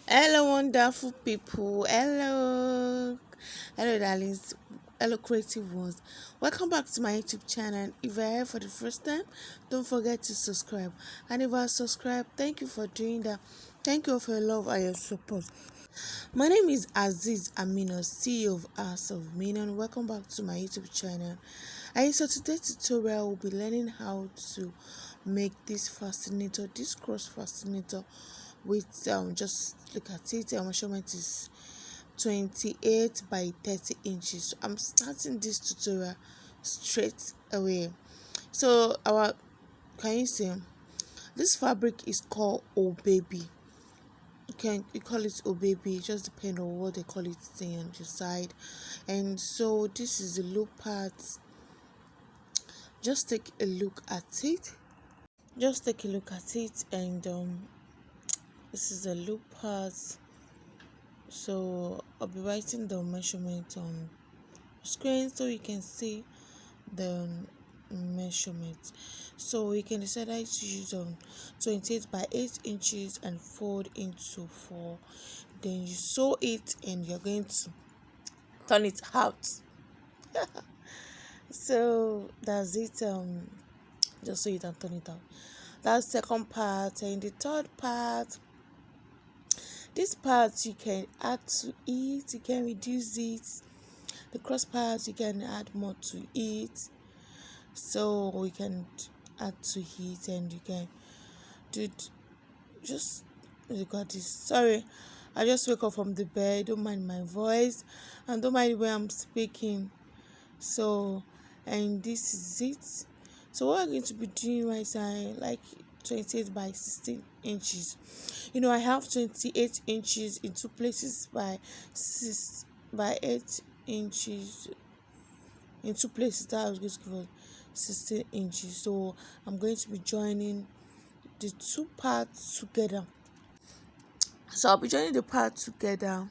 Hello, wonderful people. Hello, darlings. Hello, creative ones. Welcome back to my YouTube channel. If you're here for the first time, don't forget to subscribe. And if I subscribe, thank you for doing that. Thank you for your love and your support. My name is Aziz Amino, CEO of House of Menah. Welcome back to my YouTube channel. And so today's tutorial will be learning how to make this cross fascinator with just look at it. Our measurement is 28 by 30 inches. So I'm starting this tutorial straight away. So our can you see this fabric is called Oh Baby. You call it Oh Baby, it just depends on what they call it on your side. And so this is the loop part. Just take a look at it. Just take a look at it, and this is the loop part. So I'll be writing the measurement on screen so you can see the measurement. So you can decide to use 28 by 8 inches and fold into 4. Then you sew it and you're going to turn it out. So that's it. Just so you can turn it out. That's the second part. And the third part, this part you can add to it, you can reduce it. The cross part you can add more to it, so we can add to it, and you can do just look at this. Sorry, I just wake up from the bed. Don't mind my voice and don't mind where I'm speaking. So, and this is it. So what I'm going to be doing right now, like 28 by 16 inches. I have 28 inches in two places by 6 by 8 inches in two places. That I was going to give us 16 inches. So I'm going to be joining the two parts together. So I'll be joining the part together.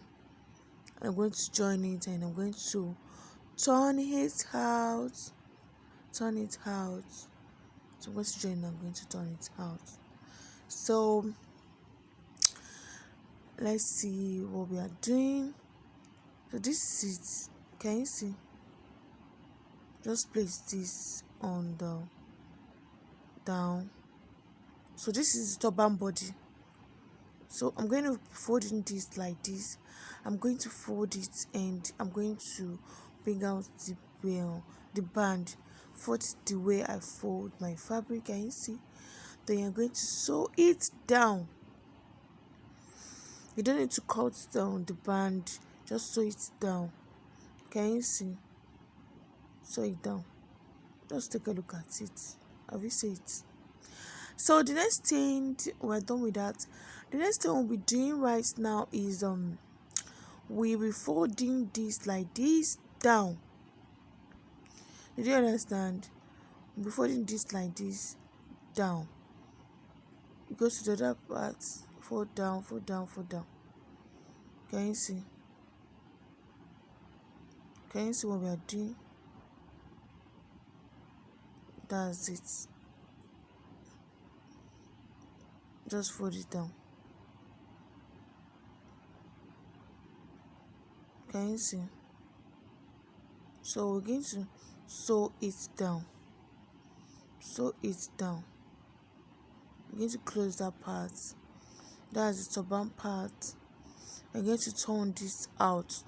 I'm going to join it and I'm going to turn it out. Turn it out. So I'm going to join. I'm going to turn it out. So let's see what we are doing. So this is it. Can you see? Just place this on the down. So this is the turban body. So I'm going to folding this like this. I'm going to fold it and I'm going to bring out the band. Fold it the way I fold my fabric. Can you see? Then you're going to sew it down. You don't need to cut down the band, just sew it down. Can you see? Sew it down. Just take a look at it. Have you seen it? So the next thing, we're done with that. The next thing we'll be doing right now is we'll be folding this like this down. Did you understand? We'll be folding this like this down. You go to the other part, fold down, fold down, fold down. Can you see? Can you see what we are doing? That's it. Just fold it down. Can you see? So we're going to sew it down. Sew it down. We're going to close that part. That's the turban part. I'm going to turn this out.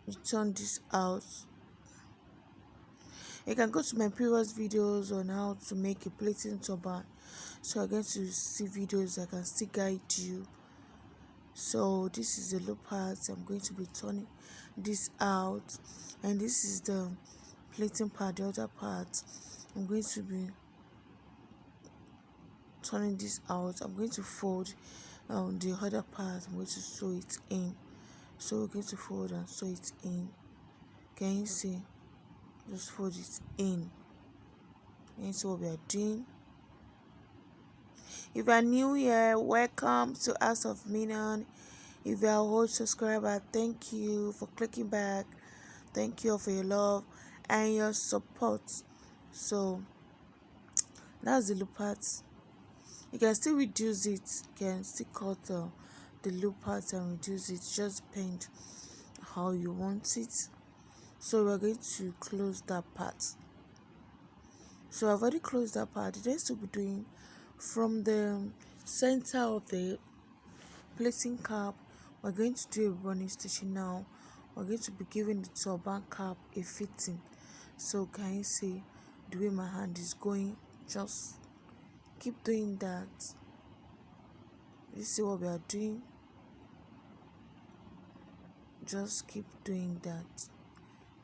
You turn this out. You can go to my previous videos on how to make a pleating turban. So I'm going to see videos that can still guide you. So this is the low part. I'm going to be turning this out, and this is the pleating part, the other part. I'm going to be turning this out. I'm going to fold the other part. I'm going to sew it in. So we're going to fold and sew it in. Can you see? Just fold it in. And so what we are doing. If you are new here, welcome to House of Menah. If you are an old subscriber, thank you for clicking back. Thank you for your love and your support. So that's the loop part. You can still reduce it, you can still cut the loop part and reduce it, just depend how you want it. So we're going to close that part. So I've already closed that part. The next we'll be doing from the center of the placing cap, we're going to do a running stitching now. We're going to be giving the turban cap a fitting. So can you see the way my hand is going? Just keep doing that. You see what we are doing? Just keep doing that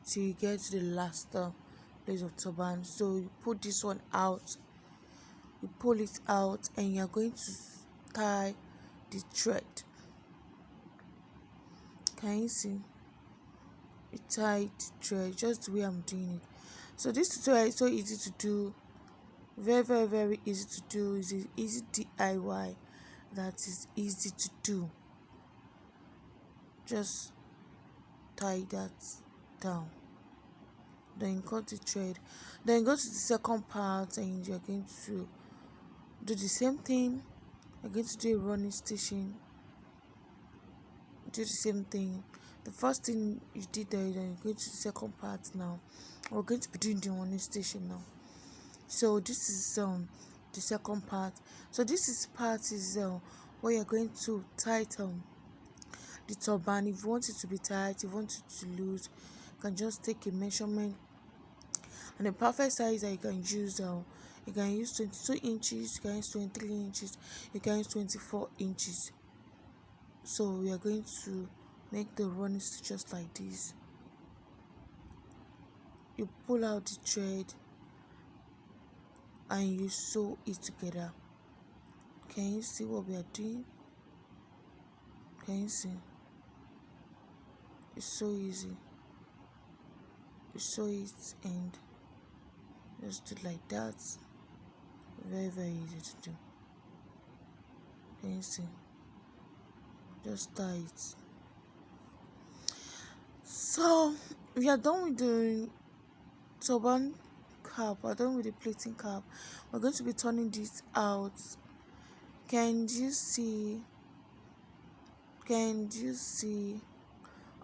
till you get to the last place of turban. So you put this one out, you pull it out, and you're going to tie the thread. Can you see? You tie the thread just the way I'm doing it. So this tutorial is so easy to do, very easy to do. It's an easy DIY that is easy to do. Just tie that down, then cut the thread, then go to the second part and you're going to do the same thing. You're going to do a running stitching, do the same thing. The first thing you did there, then you go to the second part. Now we're going to be doing the running stitching now. So this is the second part. So this is part is where you're going to tighten the turban. If you want it to be tight, if you want it to loose, you can just take a measurement, and the perfect size that you can use, you can use 22 inches, you can use 23 inches, you can use 24 inches. So we are going to make the running stitch just like this. You pull out the thread and you sew it together. Can you see what we are doing? Can you see? It's so easy. You sew it and just do like that. Very easy to do. Can you see? Just tie it. So we are done with the turban cap. We're done with the pleating cap. We're going to be turning this out. Can you see? Can you see?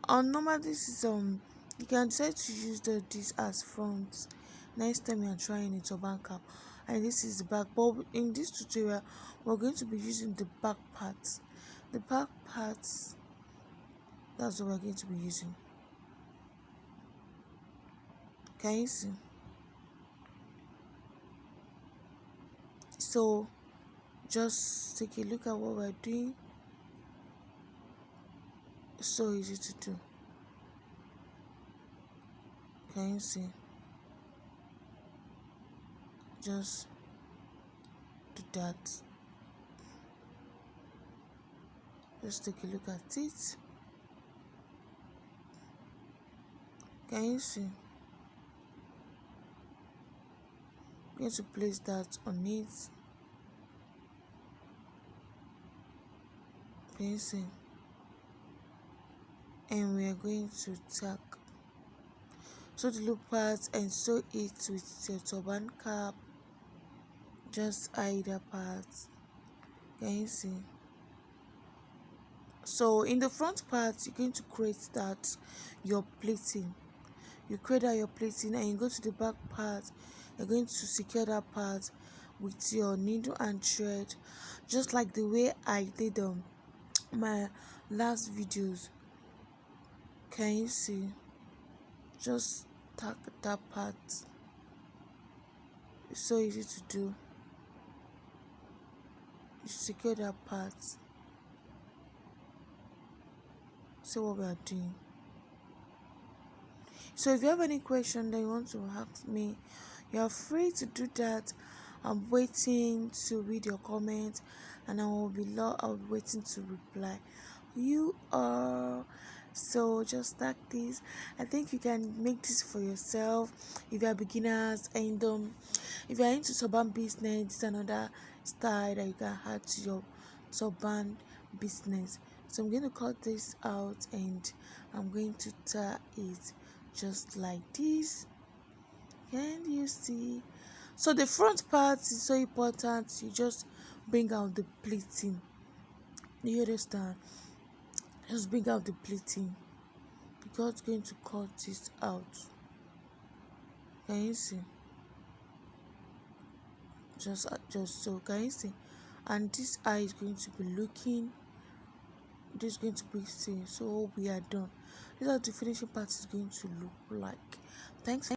Normally this is you can decide to use this as front. Next time you are trying a turban cap, and this is the back. But in this tutorial, we're going to be using the back parts. The back parts. That's what we're going to be using. Can you see? So just take a look at what we're doing. It's so easy to do. Can you see? Just do that. Just take a look at it. Can you see? I'm going to place that on it. Can you see? And we are going to tack. So the loop part and sew it with your turban cap. Just either part. Can you see? So in the front part, you're going to create that your pleating. You create that your pleating, and you go to the back part. You're going to secure that part with your needle and thread, just like the way I did my last videos. Can you see? Just tack that part. It's so easy to do. You secure that part. See what we are doing. So if you have any question that you want to ask me, you are free to do that. I'm waiting to read your comments, and I'll be waiting to reply. You are. So just like this, I think you can make this for yourself if you are beginners, and if you are into turban business, it's another style that you can add to your turban business. So I'm going to cut this out and I'm going to tie it just like this. Can you see? So the front part is so important. You just bring out the pleating. Do you understand? Just bring out the pleating. God's going to cut this out. Can you see? Just so, can you see? And this eye is going to be looking. This is going to be seen. So we are done. This is how the finishing part is going to look like. Thanks.